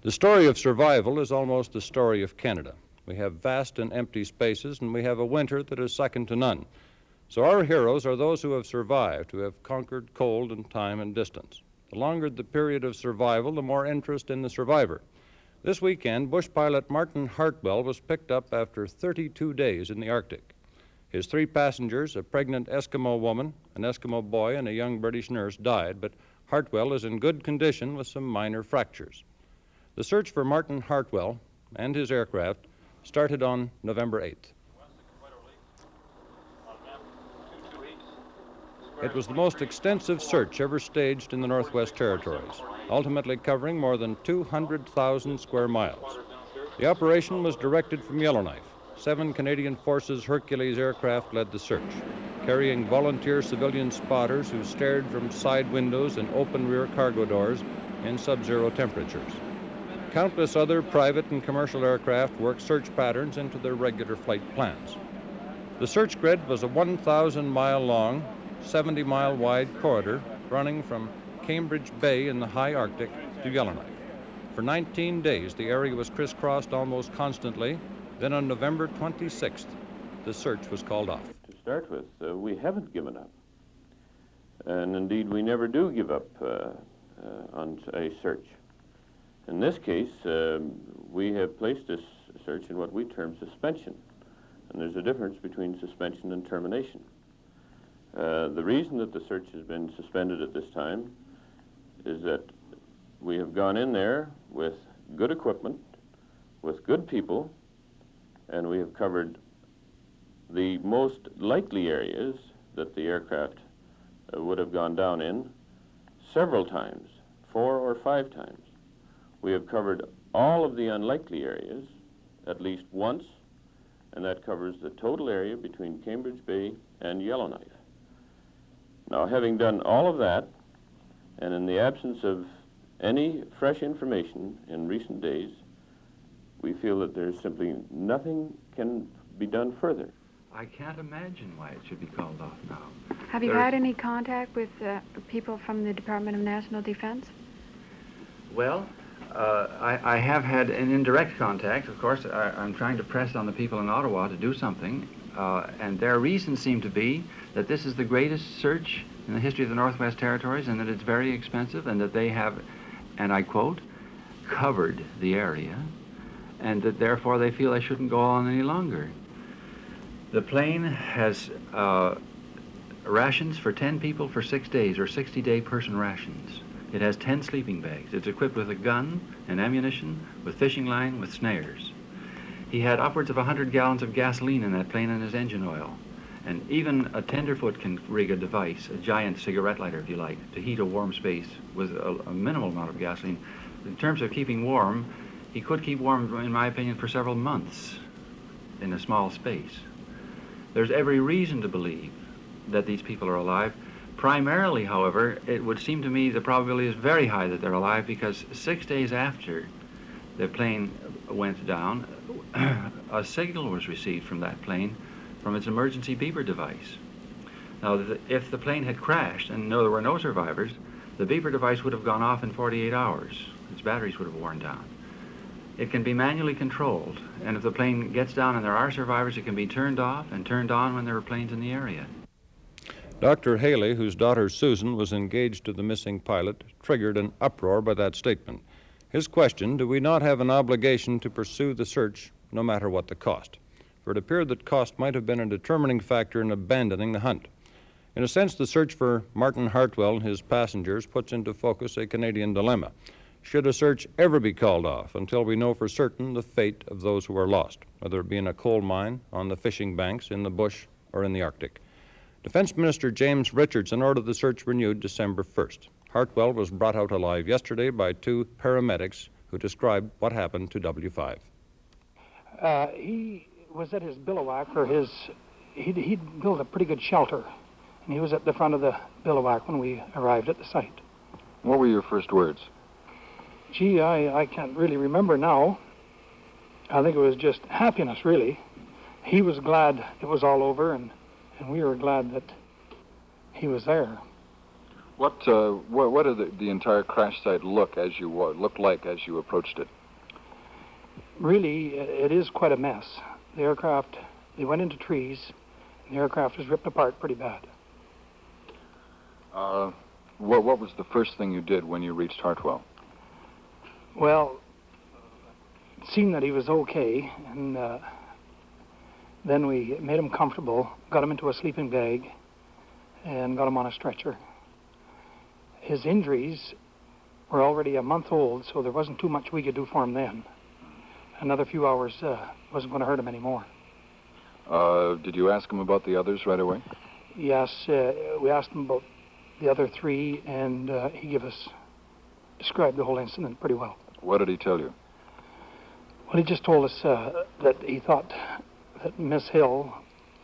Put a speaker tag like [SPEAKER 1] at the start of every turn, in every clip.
[SPEAKER 1] The story of survival is almost the story of Canada. We have vast and empty spaces, and we have a winter that is second to none. So our heroes are those who have survived, who have conquered cold and time and distance. The longer the period of survival, the more interest in the survivor. This weekend, bush pilot Marten Hartwell was picked up after 32 days in the Arctic. His 3 passengers, a pregnant Eskimo woman, an Eskimo boy, and a young British nurse, died, but Hartwell is in good condition with some minor fractures. The search for Marten Hartwell and his aircraft started on November 8th. It was the most extensive search ever staged in the Northwest Territories, ultimately covering more than 200,000 square miles. The operation was directed from Yellowknife. 7 Canadian Forces Hercules aircraft led the search, carrying volunteer civilian spotters who stared from side windows and open rear cargo doors in sub-zero temperatures. Countless other private and commercial aircraft worked search patterns into their regular flight plans. The search grid was a 1,000-mile-long, 70-mile-wide corridor running from Cambridge Bay in the high Arctic to Yellowknife. For 19 days, the area was crisscrossed almost constantly. Then on November 26th, the search was called off.
[SPEAKER 2] To start with, we haven't given up. And indeed, we never do give up on a search. In this case, we have placed this search in what we term suspension. And there's a difference between suspension and termination. The reason that the search has been suspended at this time is that we have gone in there with good equipment, with good people, and we have covered the most likely areas that the aircraft would have gone down in several times, 4 or 5 times. We have covered all of the unlikely areas at least once, and that covers the total area between Cambridge Bay and Yellowknife. Now, having done all of that, and in the absence of any fresh information in recent days, we feel that there's simply nothing can be done further.
[SPEAKER 3] I can't imagine why it should be called off now.
[SPEAKER 4] Have you had any contact with people from the Department of National Defense?
[SPEAKER 3] Well, I have had an indirect contact. Of course, I'm trying to press on the people in Ottawa to do something, and their reasons seem to be that this is the greatest search in the history of the Northwest Territories and that it's very expensive and that they have, and I quote, covered the area, and that therefore they feel they shouldn't go on any longer. The plane has rations for 10 people for 6 days, or 60-day person rations. It has 10 sleeping bags. It's equipped with a gun and ammunition, with fishing line, with snares. He had upwards of 100 gallons of gasoline in that plane and his engine oil. And even a tenderfoot can rig a device, a giant cigarette lighter, if you like, to heat a warm space with a minimal amount of gasoline. In terms of keeping warm, he could keep warm, in my opinion, for several months in a small space. There's every reason to believe that these people are alive. Primarily, however, it would seem to me the probability is very high that they're alive because 6 days after the plane went down, a signal was received from that plane from its emergency beeper device. Now, if the plane had crashed and there were no survivors, the beeper device would have gone off in 48 hours. Its batteries would have worn down. It can be manually controlled, and if the plane gets down and there are survivors, it can be turned off and turned on when there are planes in the area.
[SPEAKER 1] Dr. Haley, whose daughter Susan was engaged to the missing pilot, triggered an uproar by that statement. His question, do we not have an obligation to pursue the search no matter what the cost? For it appeared that cost might have been a determining factor in abandoning the hunt. In a sense, the search for Marten Hartwell and his passengers puts into focus a Canadian dilemma. Should a search ever be called off until we know for certain the fate of those who are lost, whether it be in a coal mine, on the fishing banks, in the bush, or in the Arctic? Defense Minister James Richardson ordered the search renewed December 1st. Hartwell was brought out alive yesterday by 2 paramedics who described what happened to W5.
[SPEAKER 5] He was at his bivouac for he'd built a pretty good shelter, and he was at the front of the bivouac when we arrived at the site.
[SPEAKER 6] What were your first words?
[SPEAKER 5] Gee, I can't really remember now. I think it was just happiness, really. He was glad it was all over, and we were glad that he was there.
[SPEAKER 6] What did the entire crash site look like as you approached it?
[SPEAKER 5] Really, it is quite a mess. The aircraft, they went into trees, and the aircraft was ripped apart pretty bad.
[SPEAKER 6] What was the first thing you did when you reached Hartwell?
[SPEAKER 5] Well, seeing that he was okay, and then we made him comfortable, got him into a sleeping bag, and got him on a stretcher. His injuries were already a month old, so there wasn't too much we could do for him then. Another few hours wasn't going to hurt him anymore.
[SPEAKER 6] Did you ask him about the others right away?
[SPEAKER 5] Yes, we asked him about the other three, and he described the whole incident pretty well.
[SPEAKER 6] What did he tell you?
[SPEAKER 5] Well, he just told us that he thought that Miss Hill,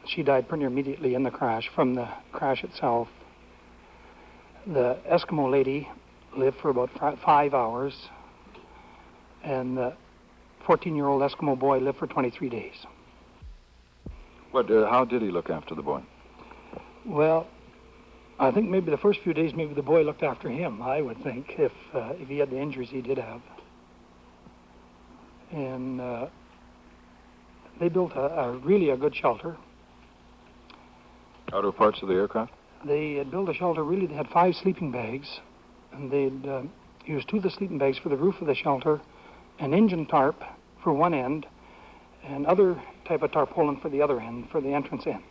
[SPEAKER 5] she died pretty immediately in the crash, from the crash itself. The Eskimo lady lived for about 5 hours, and the 14-year-old Eskimo boy lived for 23 days.
[SPEAKER 6] How did he look after the boy?
[SPEAKER 5] Well, I think maybe the first few days, maybe the boy looked after him, I would think, if he had the injuries he did have. And they built really a good shelter.
[SPEAKER 6] Outer parts of the aircraft?
[SPEAKER 5] They had built a shelter, really, they had 5 sleeping bags, and they'd used 2 of the sleeping bags for the roof of the shelter, an engine tarp for one end, and other type of tarpaulin for the other end, for the entrance end.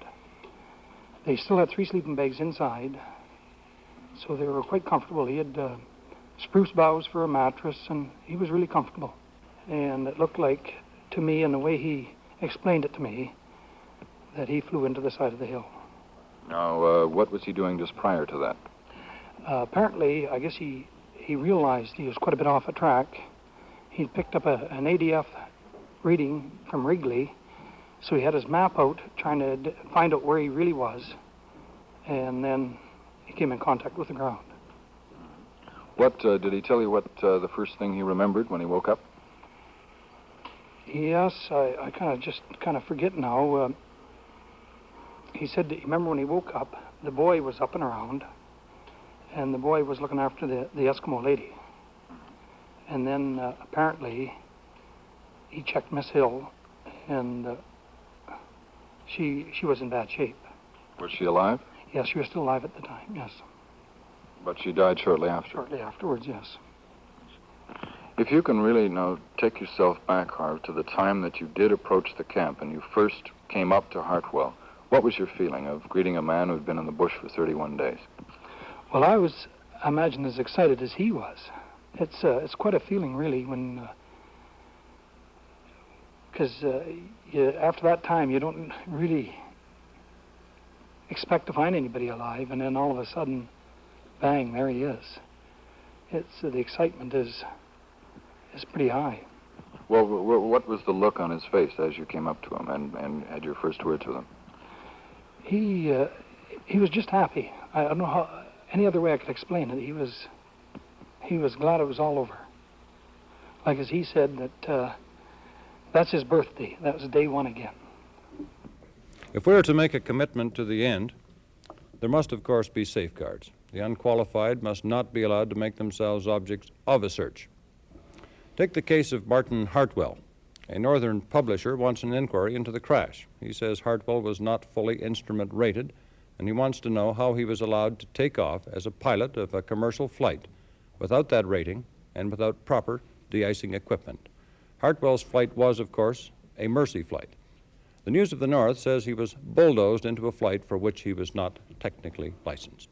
[SPEAKER 5] They still had 3 sleeping bags inside, so they were quite comfortable. He had spruce boughs for a mattress, and he was really comfortable. And it looked like, to me, and the way he explained it to me, that he flew into the side of the hill.
[SPEAKER 6] Now, what was he doing just prior to that?
[SPEAKER 5] Apparently, I guess he realized he was quite a bit off a track. He picked up an ADF reading from Wrigley, so he had his map out, trying to find out where he really was, and then he came in contact with the ground.
[SPEAKER 6] What did he tell you? What the first thing he remembered when he woke up?
[SPEAKER 5] Yes, I kind of forget now. He said that, remember when he woke up, the boy was up and around, and the boy was looking after the Eskimo lady. And then apparently he checked Miss Hill, and she was in bad shape.
[SPEAKER 6] Was she alive?
[SPEAKER 5] Yes, she was still alive at the time, yes.
[SPEAKER 6] But she died shortly after?
[SPEAKER 5] Shortly afterwards, yes.
[SPEAKER 6] If you can really now take yourself back, Harv, to the time that you did approach the camp and you first came up to Hartwell, what was your feeling of greeting a man who'd been in the bush for 31 days?
[SPEAKER 5] Well, I was, I imagine, as excited as he was. It's quite a feeling, really, when, because after that time, you don't really expect to find anybody alive, and then all of a sudden, bang, there he is. The excitement is pretty high.
[SPEAKER 6] Well, what was the look on his face as you came up to him and had your first words with him?
[SPEAKER 5] He was just happy. I don't know how any other way I could explain it. He was glad it was all over. Like as he said, that that's his birthday. That was day one again.
[SPEAKER 1] If we are to make a commitment to the end, there must, of course, be safeguards. The unqualified must not be allowed to make themselves objects of a search. Take the case of Marten Hartwell. A northern publisher wants an inquiry into the crash. He says Hartwell was not fully instrument rated, and he wants to know how he was allowed to take off as a pilot of a commercial flight without that rating and without proper de-icing equipment. Hartwell's flight was, of course, a mercy flight. The News of the North says he was bulldozed into a flight for which he was not technically licensed.